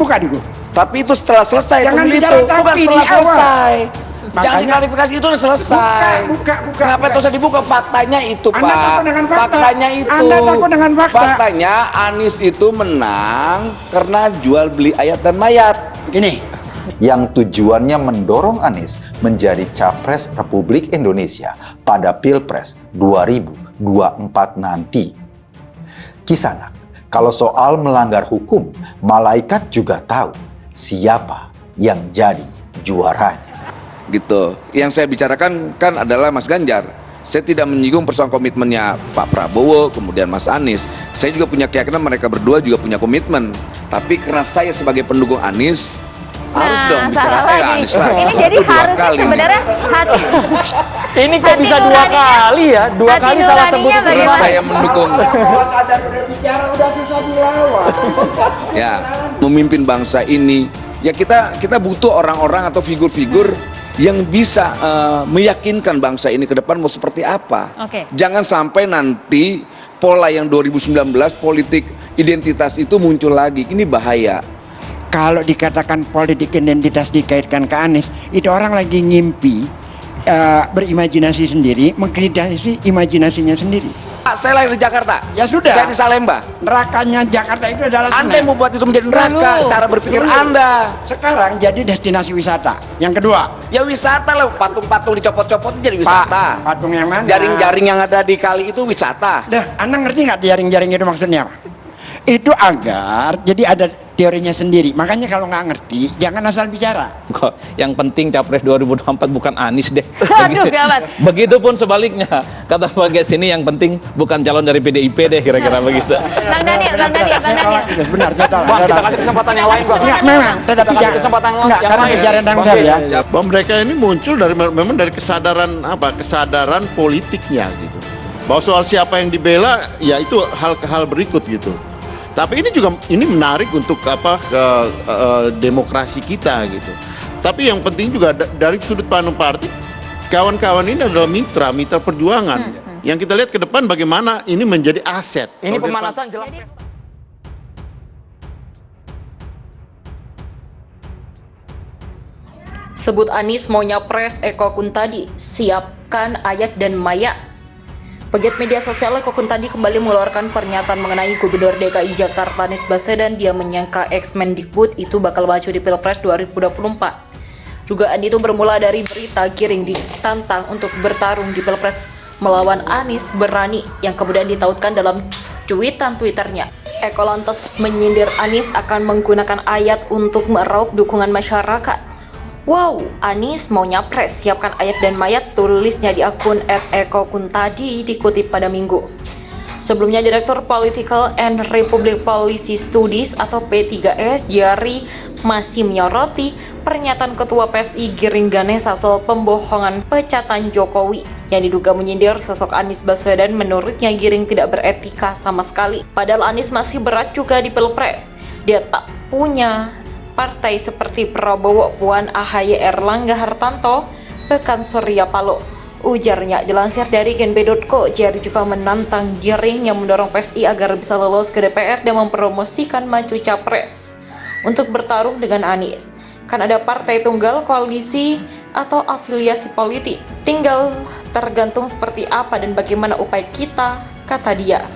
Buka dulu. Tapi itu setelah selesai. Jangan itu bicara bukan tapi setelah di awal. selesai. Jangan Makanya- diklarifikasi, itu udah selesai. Buka. Kenapa itu usah dibuka? Faktanya itu, Anda Pak. takut dengan fakta. Faktanya itu. Anda takut dengan fakta. Faktanya Anies itu menang karena jual beli ayat dan mayat. Gini, yang tujuannya mendorong Anies menjadi Capres Republik Indonesia pada Pilpres 2024 nanti. Kisanak, kalau soal melanggar hukum, malaikat juga tahu siapa yang jadi juaranya. Gitu. Yang saya bicarakan kan adalah Mas Ganjar. Saya tidak menyinggung persoalan komitmennya Pak Prabowo, kemudian Mas Anies. Saya juga punya keyakinan mereka berdua juga punya komitmen. Tapi karena saya sebagai pendukung Anies, harus dong bicara Anies lah. Ini jadi Dua harusnya kali nih. sebenarnya hati Ini kok hati bisa dua nuraninya- kali ya? Dua hati kali salah sebut nuraninya itu Karena bagaimana? saya mendukung ya memimpin bangsa ini. Ya kita butuh orang-orang atau figur-figur yang bisa meyakinkan bangsa ini ke depan mau seperti apa. Oke. Jangan sampai nanti pola yang 2019 politik identitas itu muncul lagi. Ini bahaya. kalau dikatakan politik identitas dikaitkan ke Anies, itu orang lagi ngimpi, berimajinasi sendiri, mengkritisi imajinasinya sendiri. Pak, saya lahir di Jakarta. Ya sudah. Saya di Salemba. Nerakanya Jakarta itu adalah Anda yang Senen. membuat itu menjadi neraka. Dulu. Cara berpikir Dulu. Anda. Sekarang jadi destinasi wisata. Yang kedua, Ya wisata lah, patung-patung dicopot-copot itu jadi Pak, wisata. patung yang mana? Jaring-jaring yang ada di kali itu wisata. Dah, Anda ngerti nggak jaring-jaring itu maksudnya apa? Itu agar jadi ada teorinya sendiri. Makanya kalau nggak ngerti, jangan asal bicara. Kok yang penting Capres 2024 bukan Anies deh. Aduh, gawat. Begitupun sebaliknya. Kata bagian sini yang penting bukan calon dari PDIP deh, kira-kira begitu. Bang Daniel. Benar, saya tahu. Bang, kita kasih kesempatan yang lain, Bang. Enggak, memang. Kita kasih Tidak. kesempatan Enggak, yang karena lain. bicara tentang Bang, saya ya. bahwa mereka ini muncul dari memang dari kesadaran kesadaran politiknya gitu, bahwa soal siapa yang dibela ya itu hal berikut gitu. Tapi ini juga menarik untuk demokrasi kita gitu. Tapi yang penting juga dari sudut pandang partai, kawan-kawan ini adalah mitra perjuangan yang kita lihat ke depan bagaimana ini menjadi aset. Ini Kalau pemanasan jelang. Sebut Anies mau nyapres Eko Kuntadi, siapkan ayat dan maya. Pegiat media sosial Eko Kuntadi kembali mengeluarkan pernyataan mengenai Gubernur DKI Jakarta Anies Baswedan. Dia menyangka ex-Mendikbud itu bakal maju di Pilpres 2024. Dugaan itu bermula dari berita Giring ditantang untuk bertarung di Pilpres melawan Anies Berani yang kemudian ditautkan dalam cuitan Twitternya. Eko lantas menyindir Anies akan menggunakan ayat untuk meraup dukungan masyarakat. Wow, Anies mau nyapres, siapkan ayat dan mayat, tulisnya di akun @ekokuntadi dikutip pada Minggu. Sebelumnya, Direktur Political and Republic Policy Studies atau P3S, Jari, masih menyoroti pernyataan Ketua PSI Giring Ganesa soal pembohongan pecatan Jokowi yang diduga menyindir sosok Anies Baswedan. Menurutnya, Giring tidak beretika sama sekali. Padahal Anies masih berat juga di Pilpres. Dia tak punya partai seperti Prabowo, Puan, AHY, Erlangga Hartanto, Pekan Surya Paloh. Ujarnya dilansir dari genb.co, Jari juga menantang Giring yang mendorong PSI agar bisa lolos ke DPR dan mempromosikan maju capres untuk bertarung dengan Anies. Kan ada partai tunggal, koalisi, atau afiliasi politik. Tinggal tergantung seperti apa dan bagaimana upaya kita, kata dia.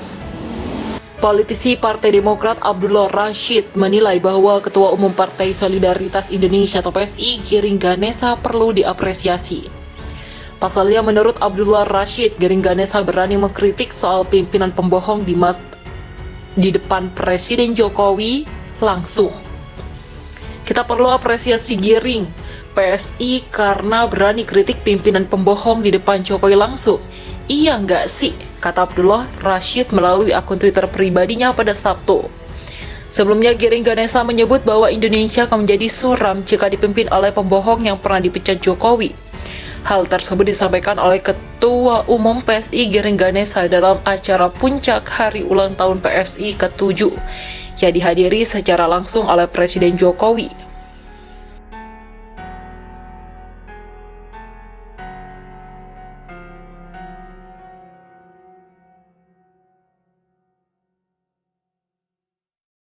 Politisi Partai Demokrat Abdullah Rashid menilai bahwa Ketua Umum Partai Solidaritas Indonesia atau PSI Giring Ganesa perlu diapresiasi. Pasalnya menurut Abdullah Rashid, Giring Ganesa berani mengkritik soal pimpinan pembohong di depan Presiden Jokowi langsung. Kita perlu apresiasi Giring, PSI karena berani kritik pimpinan pembohong di depan Jokowi langsung. Iya nggak sih? Kata Abdullah Rashid melalui akun Twitter pribadinya pada Sabtu. Sebelumnya, Giring Ganesa menyebut bahwa Indonesia akan menjadi suram jika dipimpin oleh pembohong yang pernah dipecat Jokowi. Hal tersebut disampaikan oleh Ketua Umum PSI Giring Ganesa dalam acara puncak hari ulang tahun PSI ke-7 yang dihadiri secara langsung oleh Presiden Jokowi.